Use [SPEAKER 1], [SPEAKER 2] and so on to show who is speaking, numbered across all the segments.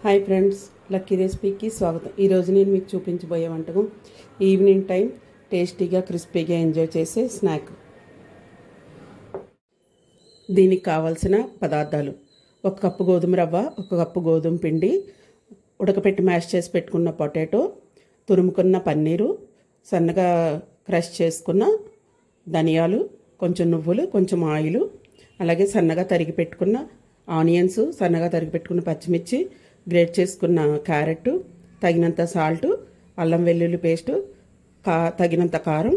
[SPEAKER 1] Hi friends, lucky రెసిపీకి స్వాగతం. ఈరోజు నేను మీకు చూపించబోయే వంటకం ఈవినింగ్ టైం టేస్టీగా క్రిస్పీగా ఎంజాయ్ చేసే స్నాక్. దీనికి కావాల్సిన పదార్థాలు: 1 కప్పు గోధుమ రవ్వ, 1 కప్పు గోధుమ పిండి, ఉడకపెట్టి మ్యాష్ చేసి పెట్టుకున్న పొటాటో, తురుముకున్న పన్నీరు, సన్నగా క్రష్ చేసుకున్న ధనియాలు, కొంచెం నువ్వులు, కొంచెం ఆయిల్, అలాగే సన్నగా తరిగి పెట్టుకున్న ఆనియన్స్, సన్నగా తరిగి పెట్టుకున్న పచ్చిమిర్చి, గ్రేట్ చేసుకున్న క్యారెట్, తగినంత సాల్ట్, అల్లం వెల్లుల్లి పేస్టు, తగినంత కారం,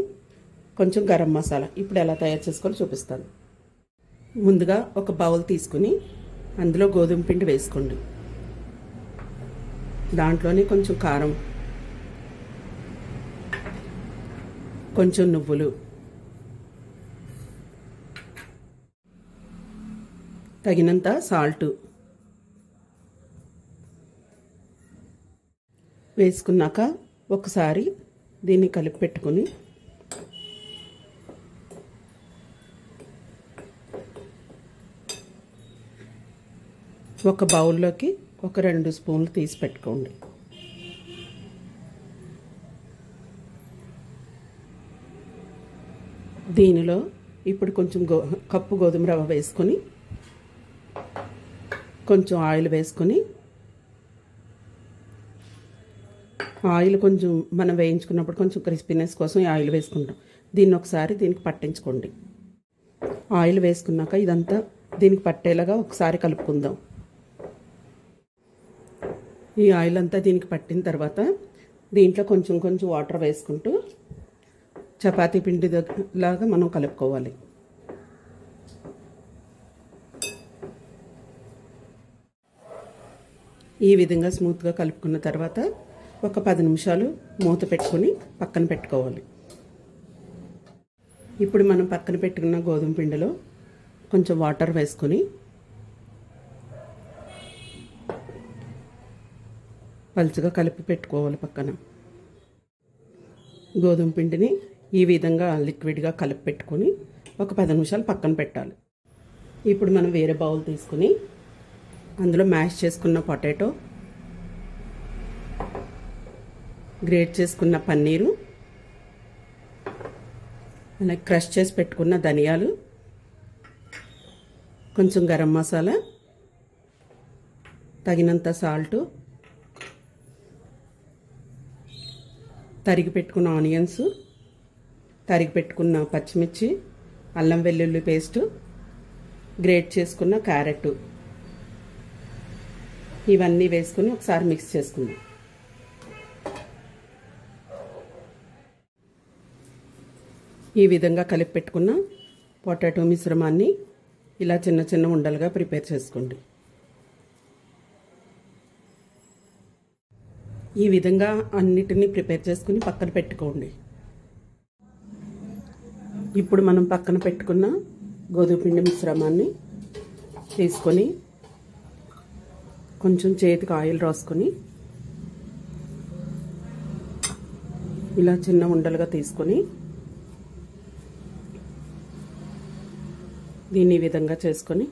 [SPEAKER 1] కొంచెం గరం మసాలా. ఇప్పుడు ఎలా తయారు చేసుకోవాలో చూపిస్తాను. ముందుగా ఒక బౌల్ తీసుకుని అందులో గోధుమ పిండి వేసుకోండి. దాంట్లోనే కొంచెం కారం, కొంచెం నువ్వులు, తగినంత సాల్ట్ వేసుకున్నాక ఒకసారి దీన్ని కలిపి పెట్టుకుని ఒక బౌల్లోకి ఒక 2 స్పూన్లు తీసి పెట్టుకోండి. దీనిలో ఇప్పుడు కొంచెం కప్పు గోధుమ రవ్వ వేసుకొని కొంచెం ఆయిల్ వేసుకొని, ఆయిల్ కొంచెం మనం వేయించుకున్నప్పుడు కొంచెం క్రిస్పీనెస్ కోసం ఈ ఆయిల్ వేసుకుంటాం. దీన్ని ఒకసారి దీనికి పట్టించుకోండి. ఆయిల్ వేసుకున్నాక ఇదంతా దీనికి పట్టేలాగా ఒకసారి కలుపుకుందాం. ఈ ఆయిల్ అంతా దీనికి పట్టిన తర్వాత దీంట్లో కొంచెం కొంచెం వాటర్ వేసుకుంటూ చపాతీ పిండి లాగా మనం కలుపుకోవాలి. ఈ విధంగా స్మూత్గా కలుపుకున్న తర్వాత ఒక 10 నిమిషాలు మూత పెట్టుకొని పక్కన పెట్టుకోవాలి. ఇప్పుడు మనం పక్కన పెట్టుకున్న గోధుమ పిండిలో కొంచెం వాటర్ వేసుకొని పలుచగా కలిపి పెట్టుకోవాలి. పక్కన గోధుమ పిండిని ఈ విధంగా లిక్విడ్గా కలిపి పెట్టుకొని ఒక 10 నిమిషాలు పక్కన పెట్టాలి. ఇప్పుడు మనం వేరే బౌల్ తీసుకుని అందులో మ్యాష్ చేసుకున్న పొటాటో, గ్రేట్ చేసుకున్న పన్నీరు, అలాగే క్రష్ చేసి పెట్టుకున్న ధనియాలు, కొంచెం గరం మసాలా, తగినంత సాల్ట్, తరిగి పెట్టుకున్న ఆనియన్స్, తరిగి పెట్టుకున్న పచ్చిమిర్చి, అల్లం వెల్లుల్లి పేస్టు, గ్రేట్ చేసుకున్న క్యారెట్, ఇవన్నీ వేసుకుని ఒకసారి మిక్స్ చేసుకుందాం. ఈ విధంగా కలిపి పెట్టుకున్న పొటాటో మిశ్రమాన్ని ఇలా చిన్న చిన్న ఉండలుగా ప్రిపేర్ చేసుకోండి. ఈ విధంగా అన్నిటినీ ప్రిపేర్ చేసుకుని పక్కన పెట్టుకోండి. ఇప్పుడు మనం పక్కన పెట్టుకున్న గోధుమ పిండి మిశ్రమాన్ని తీసుకొని కొంచెం చేతికి ఆయిల్ రాసుకొని ఇలా చిన్న ఉండలుగా తీసుకొని దీన్ని ఈ విధంగా చేసుకొని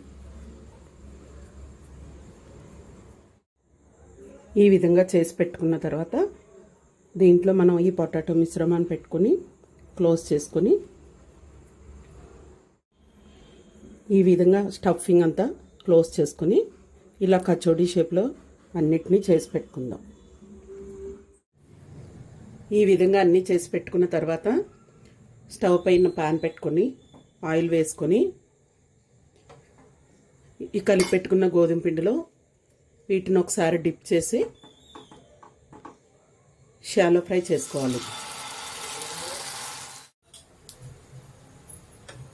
[SPEAKER 1] ఈ విధంగా చేసి పెట్టుకున్న తర్వాత దీంట్లో మనం ఈ పొటాటో మిశ్రమాన్ని పెట్టుకొని క్లోజ్ చేసుకొని ఈ విధంగా స్టఫింగ్ అంతా క్లోజ్ చేసుకొని ఇలా కచోడీ షేప్లో అన్నిటినీ చేసి పెట్టుకుందాం. ఈ విధంగా అన్నీ చేసి పెట్టుకున్న తర్వాత స్టవ్ పైన పాన్ పెట్టుకొని ఆయిల్ వేసుకొని ఈ కలిపి పెట్టుకున్న గోధుమ పిండిలో వీటిని ఒకసారి డిప్ చేసి షాలో ఫ్రై చేసుకోవాలి.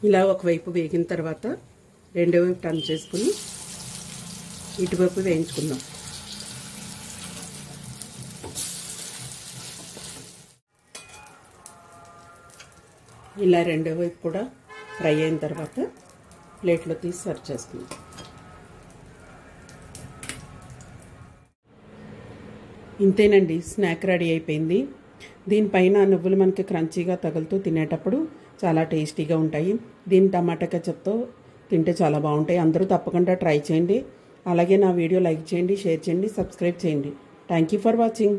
[SPEAKER 1] ఇలా ఒకవైపు వేగిన తర్వాత రెండో వైపు టర్న్ చేసుకుని ఇటువైపు వేయించుకుందాం. ఇలా రెండో వైపు కూడా ఫ్రై అయిన తర్వాత ప్లేట్లో తీసి సర్వ్ చేసుకుందాం. ఇంతేనండి, స్నాక్ రెడీ అయిపోయింది. దీనిపైన నువ్వులు మనకి క్రంచీగా తగులుతూ తినేటప్పుడు చాలా టేస్టీగా ఉంటాయి. దీని టమాటా కెచప్తో తింటే చాలా బాగుంటాయి. అందరూ తప్పకుండా ట్రై చేయండి. అలాగే నా వీడియో లైక్ చేయండి, షేర్ చేయండి, సబ్స్క్రైబ్ చేయండి. Thank you for watching.